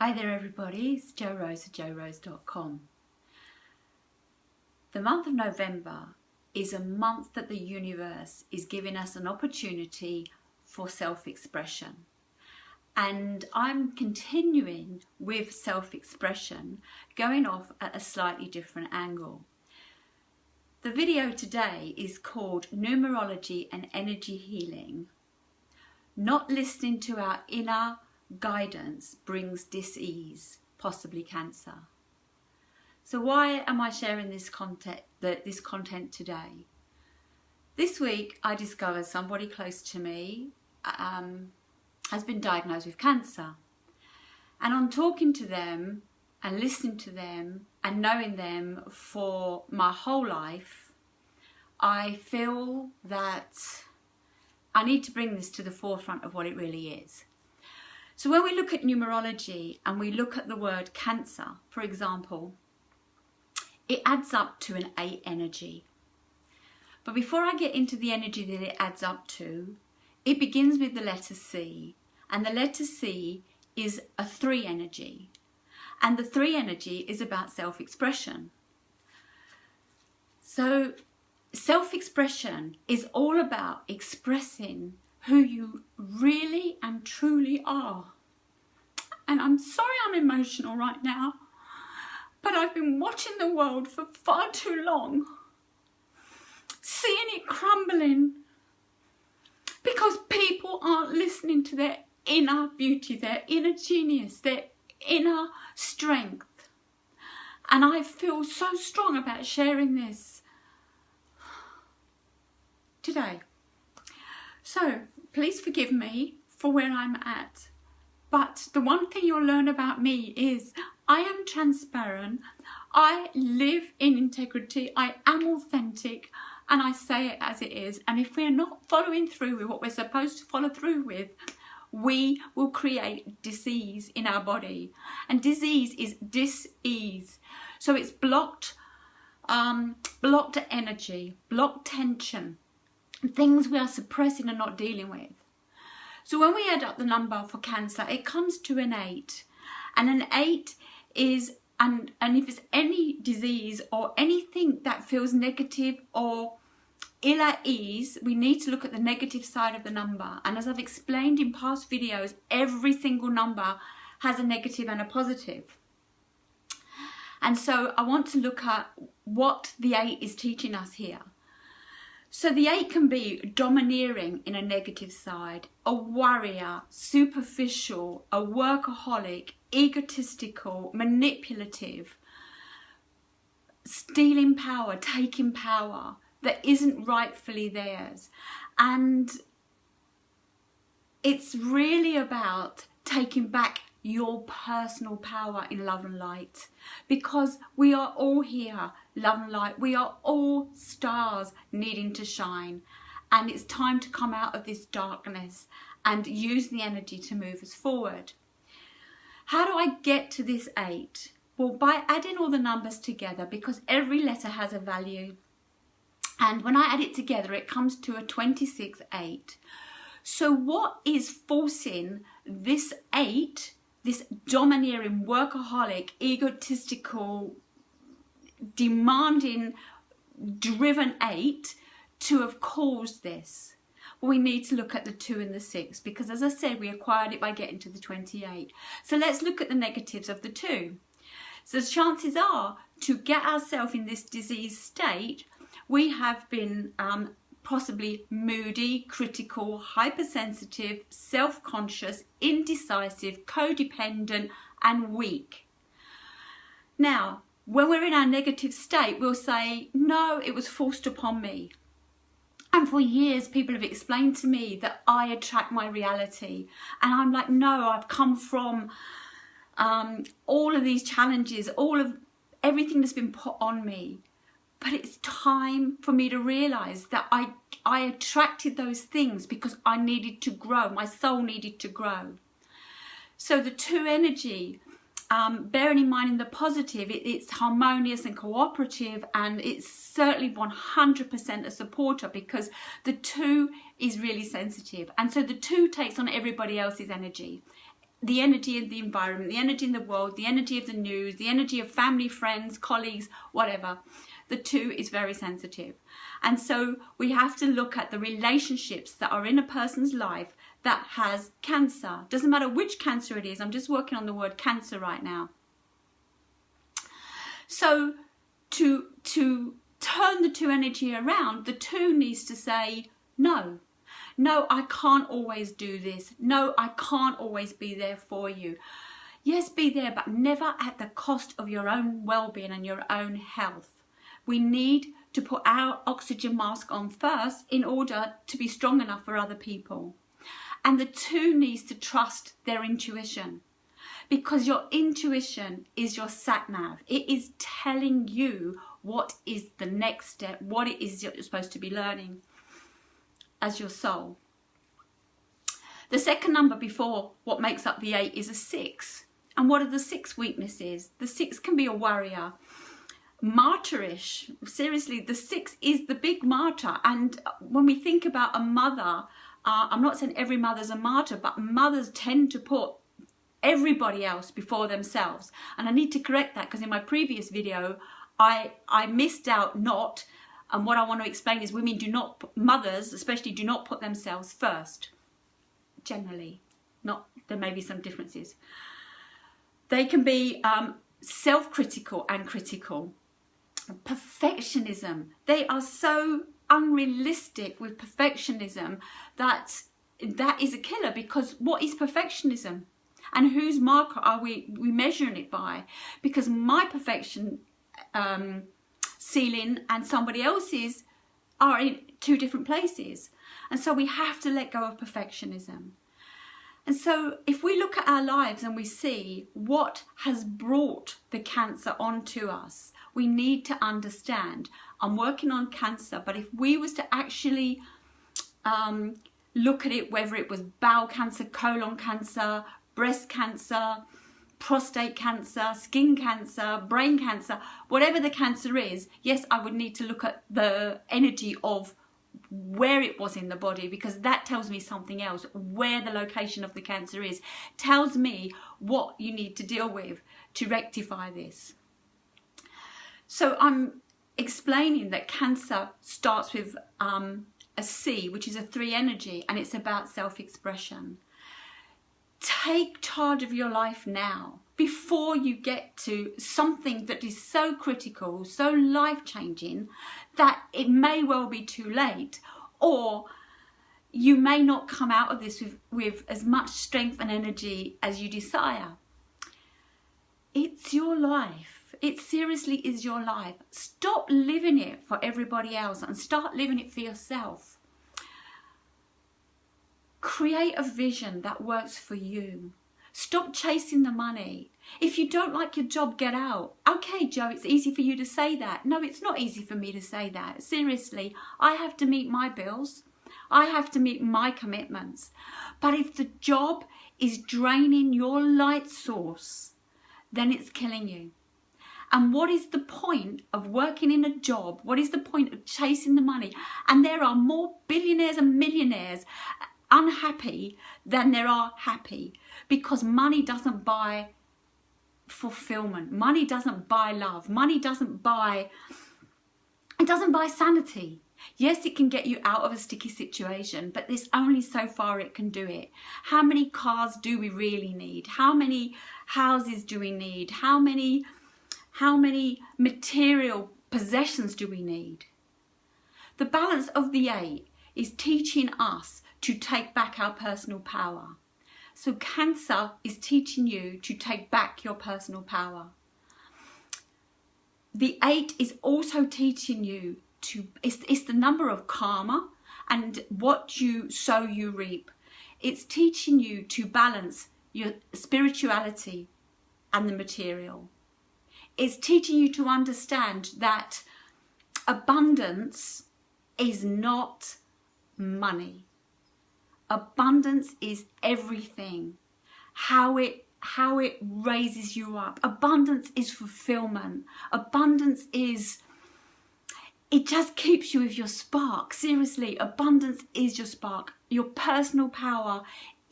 Hi there everybody, it's Jo Rose at jorose.com. The month of November is a month that the universe is giving us an opportunity for self-expression. And I'm continuing with self-expression, going off at a slightly different angle. The video today is called Numerology and Energy Healing. Not listening to our inner guidance brings dis-ease, possibly cancer. So why am I sharing this content today? This week I discovered somebody close to me has been diagnosed with cancer. And on talking to them and listening to them and knowing them for my whole life, I feel that I need to bring this to the forefront of what it really is. So when we look at numerology and we look at the word cancer, for example, it adds up to an 8 energy. But before I get into the energy that it adds up to, it begins with the letter C. And the letter C is a 3 energy. And the 3 energy is about self-expression. So self-expression is all about expressing who you really and truly are. And I'm sorry I'm emotional right now, but I've been watching the world for far too long, seeing it crumbling, because people aren't listening to their inner beauty, their inner genius, their inner strength. And I feel so strong about sharing this today. So please forgive me for where I'm at. But the one thing you'll learn about me is I am transparent. I live in integrity. I am authentic. And I say it as it is. And if we're not following through with what we're supposed to follow through with, we will create disease in our body. And disease is dis-ease. So it's blocked energy, blocked tension, things we are suppressing and not dealing with. So when we add up the number for cancer, it comes to an 8. And an 8 is, and if it's any disease or anything that feels negative or ill at ease, we need to look at the negative side of the number. And as I've explained in past videos, every single number has a negative and a positive. And so I want to look at what the 8 is teaching us here. So the 8 can be domineering in a negative side, a warrior, superficial, a workaholic, egotistical, manipulative, stealing power, taking power that isn't rightfully theirs. And it's really about taking back your personal power in love and light, because we are all here, love and light. We are all stars needing to shine, and it's time to come out of this darkness and use the energy to move us forward. How do I get to this 8? Well, by adding all the numbers together, because every letter has a value, and when I add it together it comes to a 26-8. So what is forcing this 8, this domineering, workaholic, egotistical, demanding, driven 8 to have caused this? Well, we need to look at the 2 and the 6, because as I said, we acquired it by getting to the 28. So let's look at the negatives of the 2. So the chances are, to get ourselves in this diseased state, we have been possibly moody, critical, hypersensitive, self-conscious, indecisive, codependent and weak. Now, when we're in our negative state, we'll say, no, it was forced upon me. And for years, people have explained to me that I attract my reality. And I'm like, no, I've come from all of these challenges, all of everything that's been put on me. But it's time for me to realise that I attracted those things because I needed to grow. My soul needed to grow. So the 2 energy, bearing in mind in the positive, it's harmonious and cooperative, and it's certainly 100% a supporter, because the 2 is really sensitive. And so the 2 takes on everybody else's energy. the energy of the environment, the energy in the world, the energy of the news, the energy of family, friends, colleagues, whatever. The 2 is very sensitive. And so we have to look at the relationships that are in a person's life that has cancer. Doesn't matter which cancer it is. I'm just working on the word cancer right now. So to turn the 2 energy around, the 2 needs to say, no. No, I can't always do this. No, I can't always be there for you. Yes, be there, but never at the cost of your own well-being and your own health. We need to put our oxygen mask on first in order to be strong enough for other people. And the 2 needs to trust their intuition, because your intuition is your sat-nav. It is telling you what is the next step, what it is you're supposed to be learning as your soul. The second number before what makes up the 8 is a 6. And what are the 6 weaknesses? The 6 can be a warrior, martyrish. Seriously, the 6 is the big martyr. And when we think about a mother, I'm not saying every mother's a martyr, but mothers tend to put everybody else before themselves. And I need to correct that, because in my previous video I missed out not, and what I want to explain is women do not, mothers especially, do not put themselves first. Generally, not, there may be some differences. They can be self-critical and critical. Perfectionism. They are so unrealistic with perfectionism that is a killer, because what is perfectionism? And whose marker are we measuring it by? Because my perfection ceiling and somebody else's are in 2 different places. And so we have to let go of perfectionism. And so if we look at our lives and we see what has brought the cancer onto us, we need to understand, I'm working on cancer, but if we was to actually look at it, whether it was bowel cancer, colon cancer, breast cancer, prostate cancer, skin cancer, brain cancer, whatever the cancer is, yes, I would need to look at the energy of where it was in the body, because that tells me something else. Where the location of the cancer is tells me what you need to deal with to rectify this. So I'm explaining that cancer starts with a C, which is a 3 energy, and it's about self-expression. Take charge of your life now, before you get to something that is so critical, so life-changing, that it may well be too late, or you may not come out of this with as much strength and energy as you desire. It's your life. It seriously is your life. Stop living it for everybody else and start living it for yourself. Create a vision that works for you. Stop chasing the money. If you don't like your job, get out. Okay, Joe, it's easy for you to say that. No, it's not easy for me to say that. Seriously, I have to meet my bills. I have to meet my commitments. But if the job is draining your light source, then it's killing you. And what is the point of working in a job? What is the point of chasing the money? And there are more billionaires and millionaires unhappy than there are happy, because money doesn't buy fulfillment. Money doesn't buy love. Money doesn't buy sanity. Yes, it can get you out of a sticky situation, but there's only so far it can do it. How many cars do we really need? How many houses do we need? How many material possessions do we need? The balance of the 8 is teaching us to take back our personal power. So Cancer is teaching you to take back your personal power. The 8 is also teaching you to, it's the number of karma, and what you sow you reap. It's teaching you to balance your spirituality and the material. It's teaching you to understand that abundance is not money. Abundance is everything. How it raises you up. Abundance is fulfillment. Abundance is, it just keeps you with your spark. Seriously, abundance is your spark. Your personal power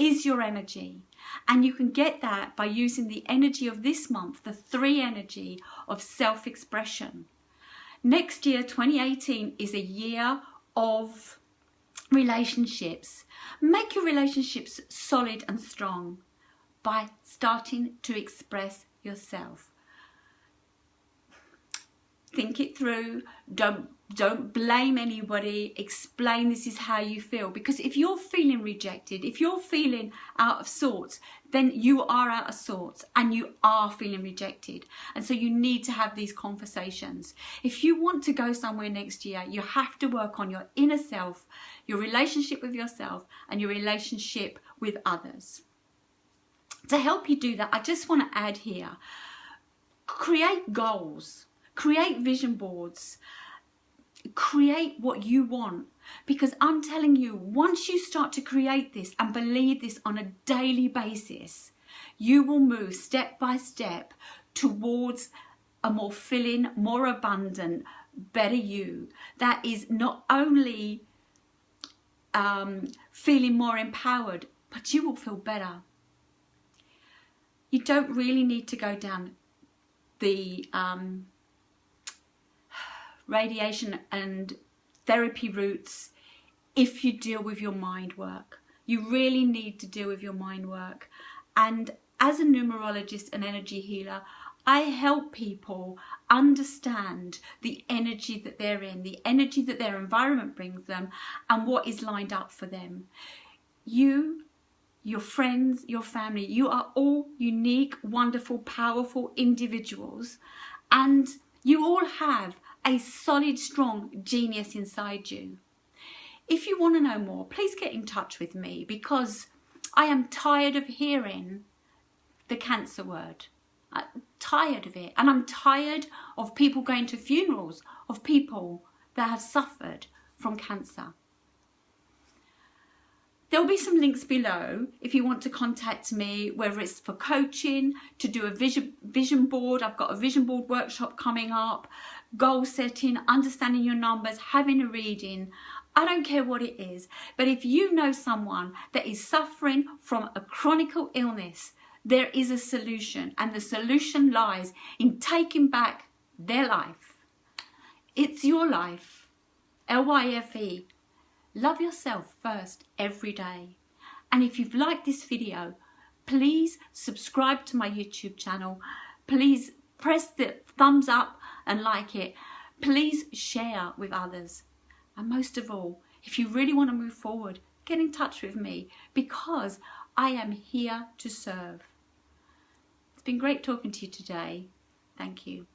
is your energy. And you can get that by using the energy of this month, the 3 energy of self-expression. Next year, 2018, is a year of relationships. Make your relationships solid and strong by starting to express yourself. Think it through. Don't blame anybody. Explain this is how you feel. Because if you're feeling rejected, if you're feeling out of sorts, then you are out of sorts and you are feeling rejected. And so you need to have these conversations. If you want to go somewhere next year, you have to work on your inner self, your relationship with yourself, and your relationship with others. To help you do that, I just want to add here, create goals, create vision boards, create what you want. Because I'm telling you, once you start to create this and believe this on a daily basis, you will move step by step towards a more filling, more abundant, better you that is not only feeling more empowered, but you will feel better. You don't really need to go down the radiation and therapy routes if you deal with your mind work. You really need to deal with your mind work. And as a numerologist and energy healer, I help people understand the energy that they're in, the energy that their environment brings them, and what is lined up for them. You, your friends, your family, you are all unique, wonderful, powerful individuals, and you all have a solid, strong genius inside you. If you want to know more, please get in touch with me, because I am tired of hearing the cancer word. I'm tired of it, and I'm tired of people going to funerals of people that have suffered from cancer. There'll be some links below if you want to contact me, whether it's for coaching, to do a vision board. I've got a vision board workshop coming up, goal setting, understanding your numbers, having a reading. I don't care what it is, but if you know someone that is suffering from a chronic illness, there is a solution, and the solution lies in taking back their life. It's your life. LYFE. Love yourself first every day. And if you've liked this video, please subscribe to my YouTube channel. Please press the thumbs up and like it. Please share with others. And most of all, if you really want to move forward, get in touch with me, because I am here to serve. It's been great talking to you today. Thank you.